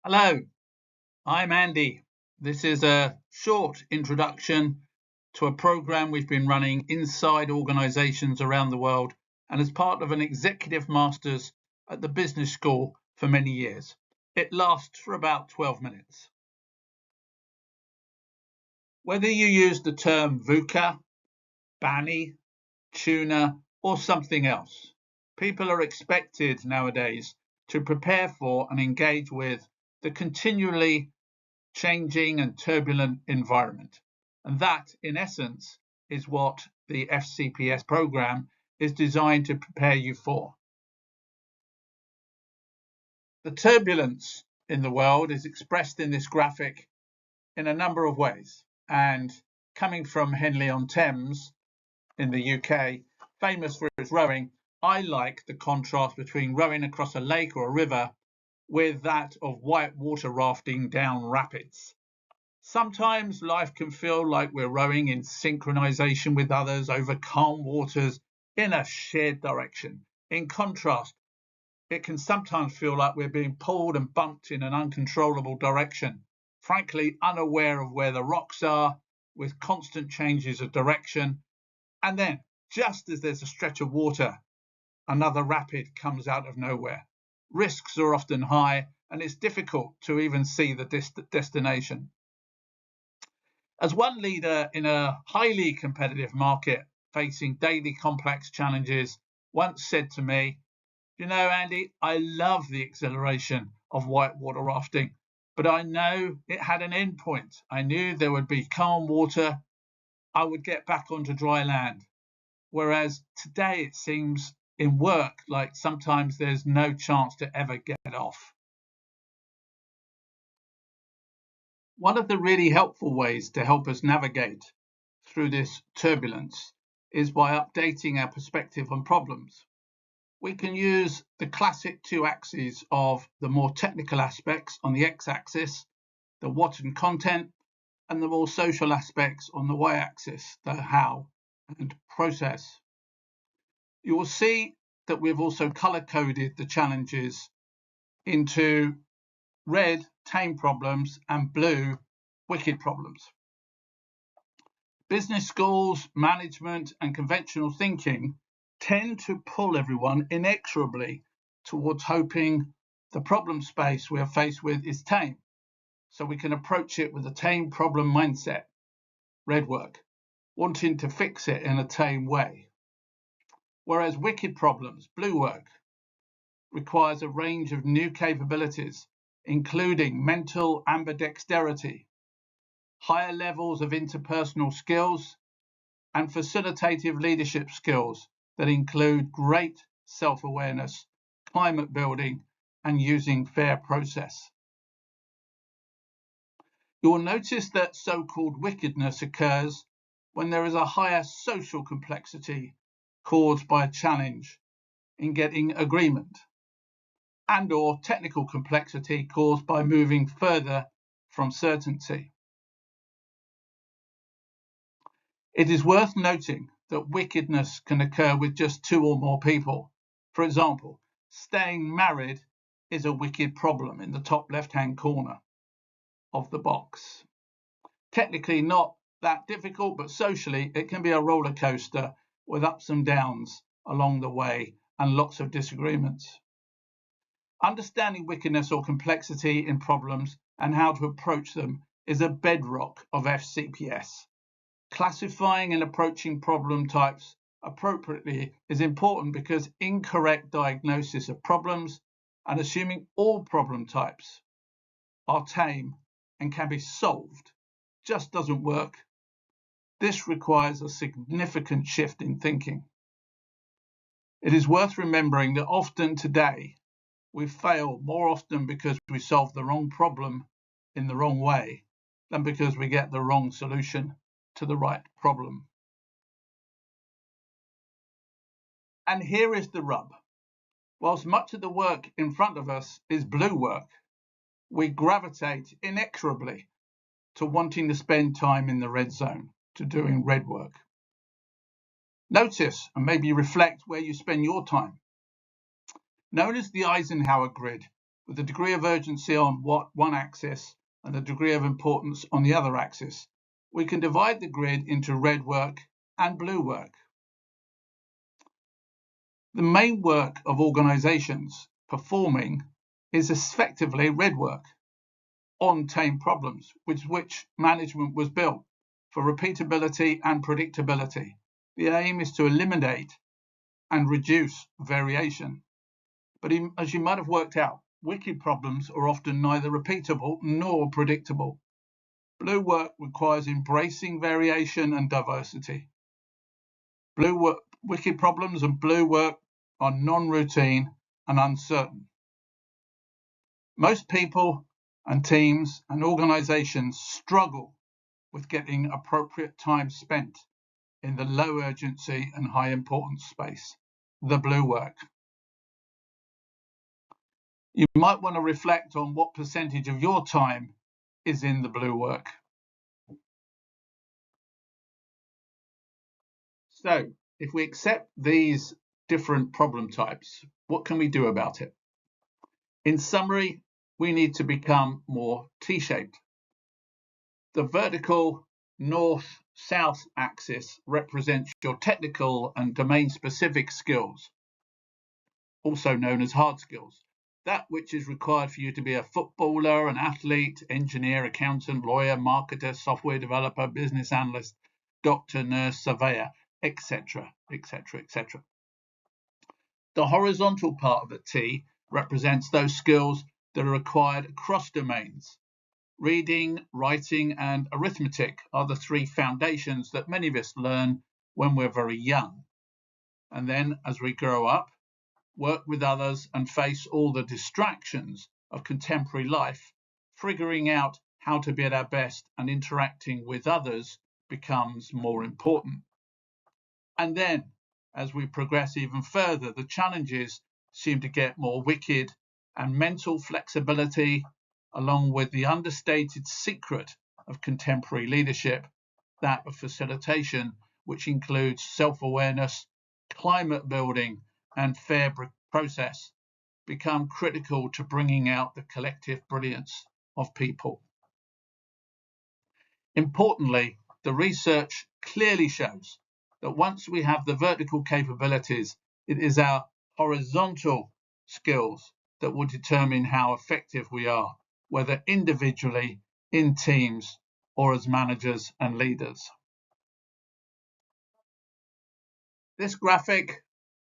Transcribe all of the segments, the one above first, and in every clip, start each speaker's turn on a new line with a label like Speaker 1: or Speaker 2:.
Speaker 1: Hello, I'm Andy. This is a short introduction to a program we've been running inside organizations around the world and as part of an executive master's at the business school for many years. It lasts for about 12 minutes. Whether you use the term VUCA, BANI, tuna, or something else, people are expected nowadays to prepare for and engage with the continually changing and turbulent environment. And that, in essence, is what the FCPS program is designed to prepare you for. The turbulence in the world is expressed in this graphic in a number of ways. And coming from Henley-on-Thames in the UK, famous for its rowing, I like the contrast between rowing across a lake or a river with that of white water rafting down rapids. Sometimes life can feel like we're rowing in synchronization with others over calm waters in a shared direction. In contrast, it can sometimes feel like we're being pulled and bumped in an uncontrollable direction, frankly unaware of where the rocks are, with constant changes of direction. And then, just as there's a stretch of water, another rapid comes out of nowhere. Risks are often high, and it's difficult to even see the destination. As one leader in a highly competitive market facing daily complex challenges once said to me, "You know, Andy, I love the exhilaration of whitewater rafting, but I know it had an end point. I knew there would be calm water. I would get back onto dry land. Whereas today it seems in work like sometimes there's no chance to ever get off." One of the really helpful ways to help us navigate through this turbulence is by updating our perspective on problems. We can use the classic two axes of the more technical aspects on the x-axis, the what and content, and the more social aspects on the y-axis, the how and process. You will see that we've also color-coded the challenges into red, tame problems, and blue, wicked problems. Business schools, management, and conventional thinking tend to pull everyone inexorably towards hoping the problem space we are faced with is tame, so we can approach it with a tame problem mindset, red work, wanting to fix it in a tame way. Whereas wicked problems, blue work, requires a range of new capabilities, including mental ambidexterity, higher levels of interpersonal skills, and facilitative leadership skills that include great self-awareness, climate building, and using fair process. You will notice that so-called wickedness occurs when there is a higher social complexity caused by a challenge in getting agreement, and/or technical complexity caused by moving further from certainty. It is worth noting that wickedness can occur with just two or more people. For example, staying married is a wicked problem in the top left-hand corner of the box. Technically not that difficult, but socially it can be a roller coaster with ups and downs along the way and lots of disagreements. Understanding wickedness or complexity in problems and how to approach them is a bedrock of FCPS. Classifying and approaching problem types appropriately is important because incorrect diagnosis of problems and assuming all problem types are tame and can be solved just doesn't work. This requires a significant shift in thinking. It is worth remembering that often today we fail more often because we solve the wrong problem in the wrong way than because we get the wrong solution to the right problem. And here is the rub. Whilst much of the work in front of us is blue work, we gravitate inexorably to wanting to spend time in the red zone, to doing red work. Notice and maybe reflect where you spend your time. Known as the Eisenhower grid, with the degree of urgency on one axis and the degree of importance on the other axis, we can divide the grid into red work and blue work. The main work of organisations performing is effectively red work on tame problems, which management was built for repeatability and predictability. The aim is to eliminate and reduce variation. But as you might have worked out, wicked problems are often neither repeatable nor predictable. Blue work requires embracing variation and diversity. Wicked problems and blue work are non-routine and uncertain. Most people and teams and organisations struggle with getting appropriate time spent in the low urgency and high importance space, the blue work. You might want to reflect on what percentage of your time is in the blue work. So, if we accept these different problem types, what can we do about it? In summary, we need to become more T-shaped. The vertical north-south axis represents your technical and domain-specific skills, also known as hard skills. That which is required for you to be a footballer, an athlete, engineer, accountant, lawyer, marketer, software developer, business analyst, doctor, nurse, surveyor, etc., etc., etc. The horizontal part of the T represents those skills that are required across domains. Reading, writing, and arithmetic are the three foundations that many of us learn when we're very young. And then as we grow up, work with others and face all the distractions of contemporary life, figuring out how to be at our best and interacting with others becomes more important. And then, as we progress even further, the challenges seem to get more wicked, and mental flexibility, along with the understated secret of contemporary leadership, that of facilitation, which includes self-awareness, climate building, and fair process, become critical to bringing out the collective brilliance of people. Importantly, the research clearly shows that once we have the vertical capabilities, it is our horizontal skills that will determine how effective we are, whether individually, in teams, or as managers and leaders. This graphic,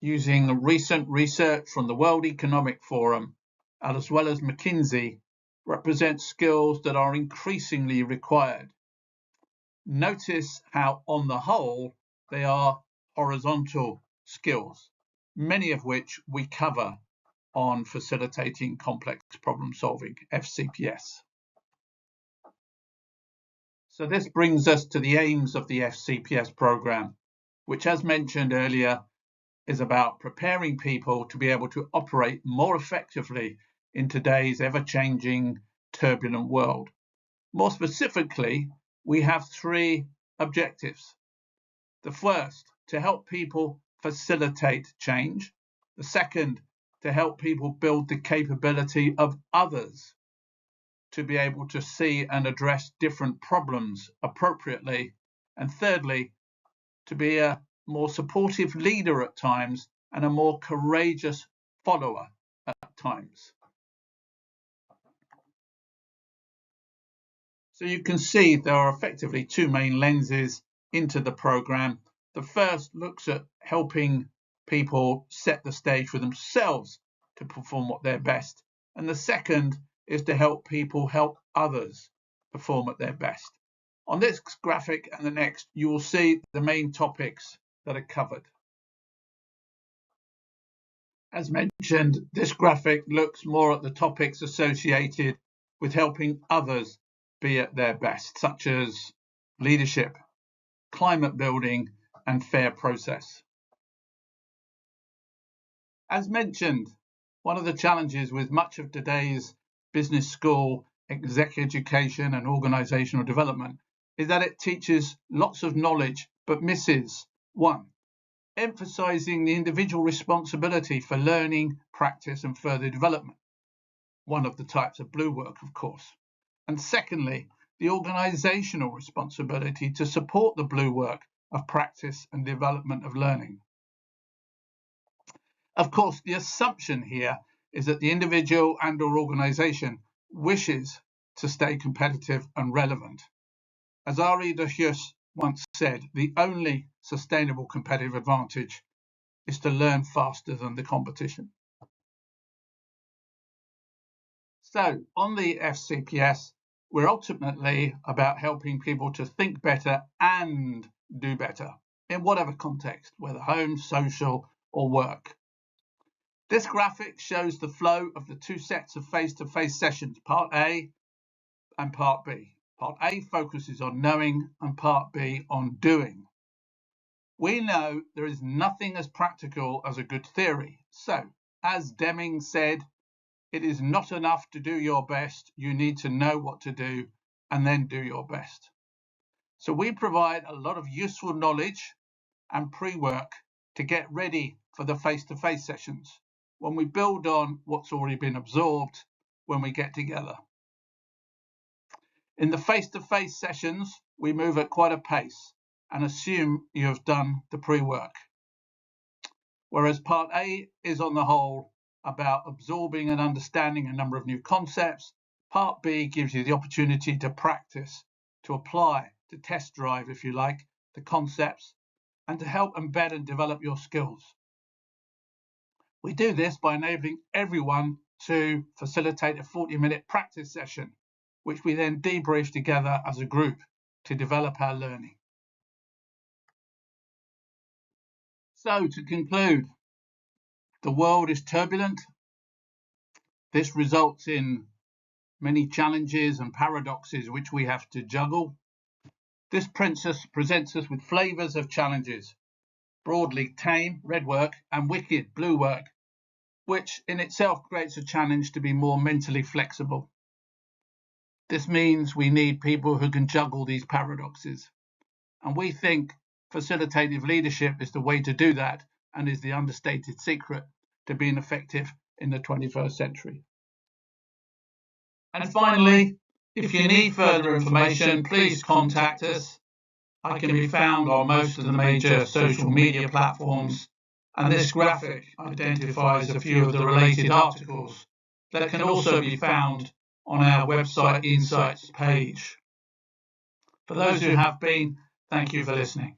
Speaker 1: using recent research from the World Economic Forum, as well as McKinsey, represents skills that are increasingly required. Notice how, on the whole, they are horizontal skills, many of which we cover on Facilitating Complex Problem Solving, FCPS. So this brings us to the aims of the FCPS program, which, as mentioned earlier, is about preparing people to be able to operate more effectively in today's ever-changing, turbulent world. More specifically, we have three objectives. The first, to help people facilitate change. The second, to help people build the capability of others to be able to see and address different problems appropriately. And thirdly, to be a more supportive leader at times and a more courageous follower at times. So you can see there are effectively two main lenses into the program. The first looks at helping people set the stage for themselves to perform at their best. And the second is to help people help others perform at their best. On this graphic and the next, you will see the main topics that are covered. As mentioned, this graphic looks more at the topics associated with helping others be at their best, such as leadership, climate building, and fair process. As mentioned, one of the challenges with much of today's business school, exec education, and organizational development is that it teaches lots of knowledge but misses one, emphasizing the individual responsibility for learning, practice, and further development. one of the types of blue work, of course. And secondly, the organisational responsibility to support the blue work of practice and development of learning. Of course, the assumption here is that the individual and/or organisation wishes to stay competitive and relevant. As Henri de Huys once said, the only sustainable competitive advantage is to learn faster than the competition. So, on the FCPS, we're ultimately about helping people to think better and do better in whatever context, whether home, social, or work. This graphic shows the flow of the two sets of face-to-face sessions, Part A and Part B. Part A focuses on knowing and Part B on doing. We know there is nothing as practical as a good theory. So, as Deming said, it is not enough to do your best. You need to know what to do and then do your best. So we provide a lot of useful knowledge and pre-work to get ready for the face-to-face sessions when we build on what's already been absorbed when we get together. In the face-to-face sessions, we move at quite a pace and assume you have done the pre-work. Whereas Part A is on the whole about absorbing and understanding a number of new concepts, Part B gives you the opportunity to practice, to apply, to test drive, if you like, the concepts and to help embed and develop your skills. We do this by enabling everyone to facilitate a 40-minute practice session, which we then debrief together as a group to develop our learning. So, to conclude, the world is turbulent. This results in many challenges and paradoxes which we have to juggle. This presents us with flavours of challenges, broadly tame, red work, and wicked, blue work, which in itself creates a challenge to be more mentally flexible. This means we need people who can juggle these paradoxes. And we think facilitative leadership is the way to do that and is the understated secret to being effective in the 21st century. And finally, if you need further information, please contact us. I can be found on most of the major social media platforms, and this graphic identifies a few of the related articles that can also be found on our website Insights page. For those who have been, thank you for listening.